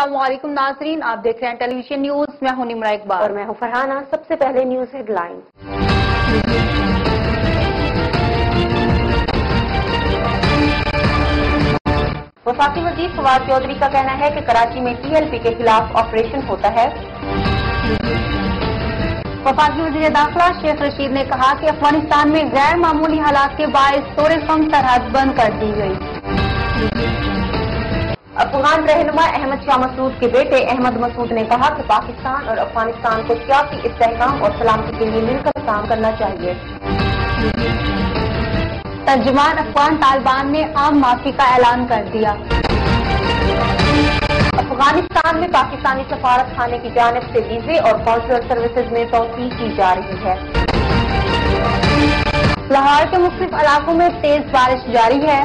अस्सलाम वालेकुम नाज़रीन, आप देख रहे हैं टेलीविजन न्यूज। मैं हूं निम्रा इकबाल और मैं हूं फरहाना। सबसे पहले न्यूज हेडलाइन। वफाकी वज़ीर फवाद चौधरी का कहना है कि कराची में टीएलपी के खिलाफ ऑपरेशन होता है। वफाकी वज़ीर दाखिला शेख रशीद ने कहा कि अफगानिस्तान में गैर मामूली हालात के बायस तोरे-खम सरहद बंद कर दी गई। अफगान रहनुमा अहमद शाह मसूद के बेटे अहमद मसूद ने कहा कि पाकिस्तान और अफगानिस्तान को सियासी इस्तेहकाम और सलामती के लिए मिलकर काम करना चाहिए। तर्जुमान अफगान तालिबान ने आम माफी का ऐलान कर दिया। अफगानिस्तान में पाकिस्तानी सफारत खाने की जानिब से वीजे और कॉन्सुलर सर्विसेज में तोसी की जा रही है। लाहौर के मुख्तलिफ इलाकों में तेज बारिश जारी है।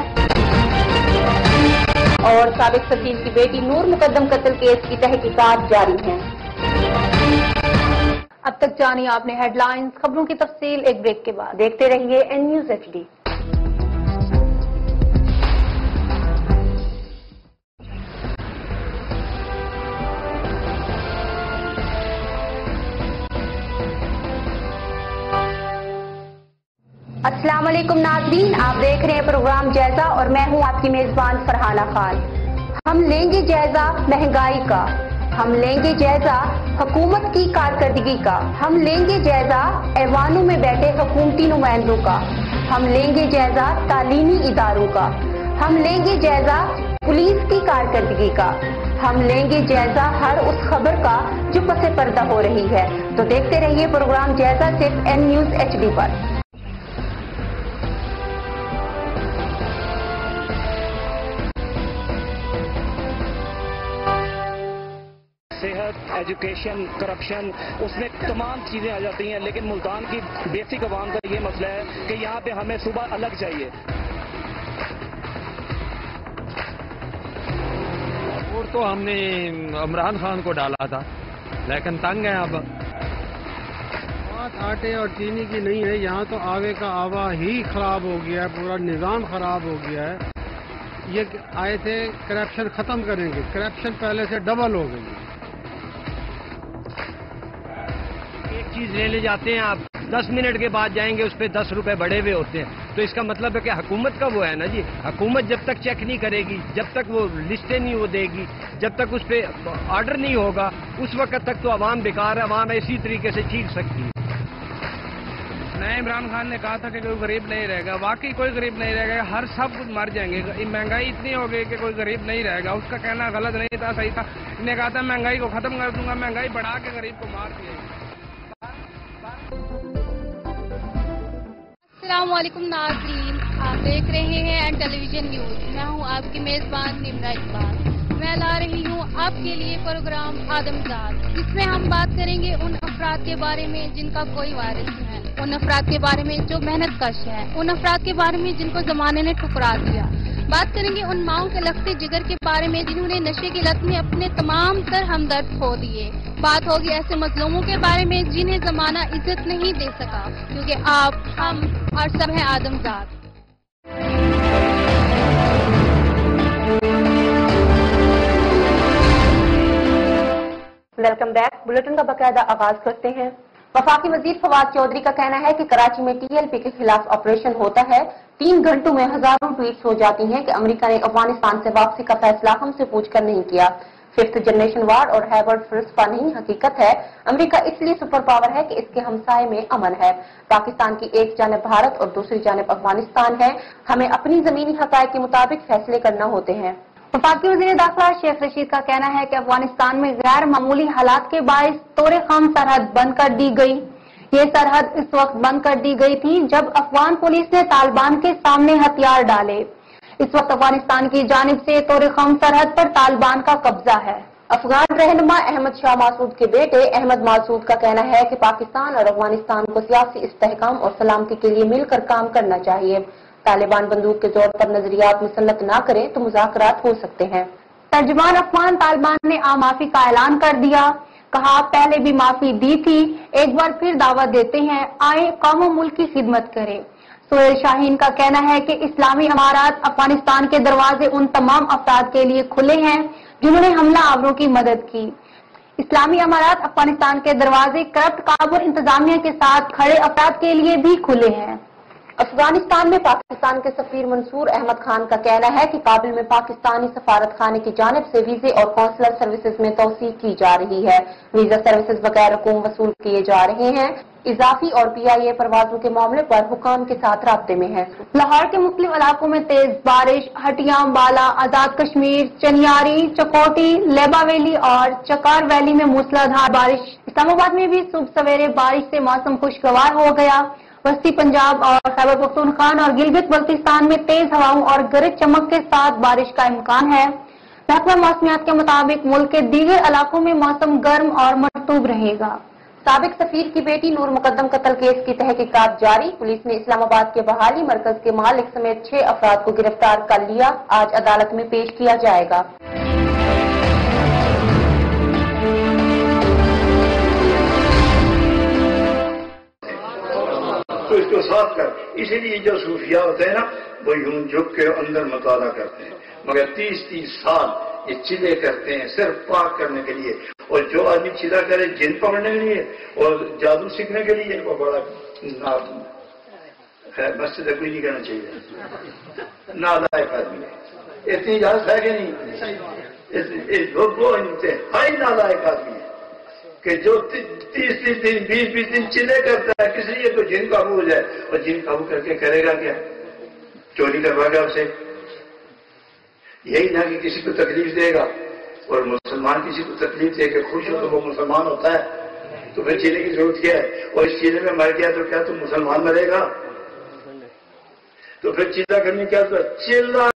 और साबिक सफीर की बेटी नूर मुकद्दम कत्ल केस की तहकीकात जारी है। अब तक जानिए आपने हेडलाइंस। खबरों की तफसील एक ब्रेक के बाद। देखते रहिए एन न्यूज HD। अस्सलाम वालेकुम नाज़रीन, आप देख रहे हैं प्रोग्राम जायजा और मैं हूं आपकी मेजबान फरहाना खान। हम लेंगे जायजा महंगाई का, हम लेंगे जायजा हुकूमत की कारकर्दगी का, हम लेंगे जायजा ऐवानों में बैठे हुकूमती नुमाइंदों का, हम लेंगे जायजा तालीमी इदारों का, हम लेंगे जायजा पुलिस की कारकर्दगी का, हम लेंगे जायजा हर उस खबर का जो पसे पर्दा हो रही है। तो देखते रहिए प्रोग्राम जायजा सिर्फ एन न्यूज HD पर। सेहत, एजुकेशन, करप्शन, उसमें तमाम चीजें आ जाती हैं। लेकिन मुल्तान की बेसिक अवाम का ये मसला है कि यहाँ पे हमें सुबह अलग चाहिए। और तो हमने इमरान खान को डाला था, लेकिन तंग है अब। बात आटे और चीनी की नहीं है, यहाँ तो आवे का आवा ही खराब हो गया है, पूरा निज़ाम खराब हो गया है। ये आए थे करप्शन खत्म करेंगे, करप्शन पहले से डबल हो गई है। एक चीज ले जाते हैं आप, 10 मिनट के बाद जाएंगे उस पर 10 रुपए बढ़े हुए होते हैं। तो इसका मतलब है कि हुकूमत का वो है ना जी, हुकूमत जब तक चेक नहीं करेगी, जब तक वो लिस्टें नहीं वो देगी, जब तक उस पर ऑर्डर नहीं होगा, उस वक्त तक तो अवाम बेकार है। अवाम इसी तरीके से चीख सकती है। नए इमरान खान ने कहा था कि कोई गरीब नहीं रहेगा, वाकई कोई गरीब नहीं रहेगा, हर सब कुछ मर जाएंगे। महंगाई इतनी हो गई कि कोई गरीब नहीं रहेगा। उसका कहना गलत नहीं था, सही था। उसने कहा था महंगाई को खत्म कर दूंगा, महंगाई बढ़ा के गरीब को मार दिया। अस्सलाम वालेकुम नाज़रीन, आप देख रहे हैं एन टेलीविजन न्यूज। मैं हूं आपकी मेजबान निम्रा इकबाल। मैं ला रही हूं आपके लिए प्रोग्राम आदमजात, जिसमें हम बात करेंगे उन अफराद के बारे में जिनका कोई वारिस है, उन अफराद के बारे में जो मेहनत कश है, उन अफराद के बारे में जिनको जमाने ने ठुकरा दिया। बात करेंगे उन माओं के लखते जिगर के बारे में जिन्होंने नशे की लत में अपने तमाम तर हमदर्द खो दिए। बात होगी ऐसे मजलूमों के बारे में जिन्हें जमाना इज्जत नहीं दे सका, क्योंकि आप, हम और सब हैं आदमजात। Welcome back. बुलेटिन का बाकायदा आगाज करते हैं। वफाकी वजीर फवाद चौधरी का कहना है कि कराची में टीएलपी के खिलाफ ऑपरेशन होता है। 3 घंटों में हजारों ट्वीट्स हो जाती हैं कि अमेरिका ने अफगानिस्तान से वापसी का फैसला हमसे पूछकर नहीं किया। 5th जनरेशन वार और हैवर्ड फिरस्पा नहीं, हकीकत है अमेरिका इसलिए सुपर पावर है कि इसके हमसाए में अमन है। पाकिस्तान की एक जानिब भारत और दूसरी जानिब अफगानिस्तान है। हमें अपनी जमीनी हकायक के मुताबिक फैसले करना होते हैं। वफाकी वज़ीर दाखिला शेख रशीद का कहना है कि अफगानिस्तान में गैर मामूली हालात के बायस तोरे-खम सरहद बंद कर दी गई। ये सरहद इस वक्त बंद कर दी गई थी जब अफगान पुलिस ने तालिबान के सामने हथियार डाले। इस वक्त अफगानिस्तान की जानिब से तोरे-खम सरहद पर तालिबान का कब्जा है। अफगान रहनुमा अहमद शाह मसूद के बेटे अहमद मसूद का कहना है कि पाकिस्तान और अफगानिस्तान को सियासी इस्तेहकाम और सलामती के लिए मिलकर काम करना चाहिए। तालिबान बंदूक के तौर पर नजरियात मुसल्लत न करें तो मुज़ाकरात हो सकते हैं। तर्जुमान अफगान तालिबान ने आम माफी का ऐलान कर दिया। कहा पहले भी माफी दी थी, एक बार फिर दावत देते हैं, आए कौम और मुल्क की खिदमत करें। सोहेल शाहीन का कहना है कि इस्लामी अमारात अफगानिस्तान के दरवाजे उन तमाम अफराद के लिए खुले हैं जिन्होंने हमला आवरों की मदद की। इस्लामी अमारात अफगानिस्तान के दरवाजे करप्ट काबुल इंतजामिया के साथ खड़े अफराद के लिए भी खुले हैं। अफगानिस्तान में पाकिस्तान के सफीर मंसूर अहमद खान का कहना है कि काबुल में पाकिस्तानी सफारत खाने की जानिब से वीजे और कौंसलर सर्विसेज में तोसी की जा रही है। वीजा सर्विसेज बगैर रकूम वसूल किए जा रहे हैं। इजाफी और PIA परवाजों के मामले पर हुकाम के साथ राब्ते में है। लाहौर के मुख्तलिफ इलाकों में तेज बारिश, हटिया, बाला, आजाद कश्मीर, चनियारी, चकोटी, लेबा वैली और चकार वैली में मूसलाधार बारिश। इस्लामाबाद में भी सुबह सवेरे बारिश से मौसम खुशगवार हो गया। वस्ती पंजाब और खैबर पख्तूनख्वा और गिलगित बल्तिस्तान में तेज हवाओं और गरज चमक के साथ बारिश का इम्कान है। महकमा मौसमियात के मुताबिक मुल्क के दीगर इलाकों में मौसम गर्म और मरतूब रहेगा। साबिक सफीर की बेटी नूर मुकद्दम कत्ल केस की तहकीकात जारी। पुलिस ने इस्लामाबाद के बहाली मरकज के मालिक समेत 6 अफराद को गिरफ्तार कर लिया। आज अदालत में पेश किया जाएगा। तो इसको साफ कर, इसीलिए जो सूफिया होते हैं ना वो यूं झुक के अंदर मुताला करते हैं, मगर 30-30 साल ये चिल्ले करते हैं सिर्फ पाक करने के लिए। और जो आदमी चिल्ला करे जिन पकड़ने के लिए और जादू सीखने के लिए, वो बड़ा मस्जिद कोई नहीं करना चाहिए, नालायक आदमी है। इतनी इजाजत है कि नहीं? वो इंतहाई नालायक आदमी है कि जो 30-30 दिन 20-20 दिन चिल्ले करता है, किस लिए? तो जिन काबू हो जाए। और जिन काबू करके करेगा क्या? चोरी करवाएगा उसे। यही ना कि किसी को तकलीफ देगा, और मुसलमान किसी को तकलीफ दे के खुश हो तो वो मुसलमान होता है, तो फिर चिल्ले की जरूरत क्या है? और इस चिल्ले में मर गया तो क्या तो मुसलमान मरेगा? तो फिर चिल्ला करने क्या? तो चिल्ला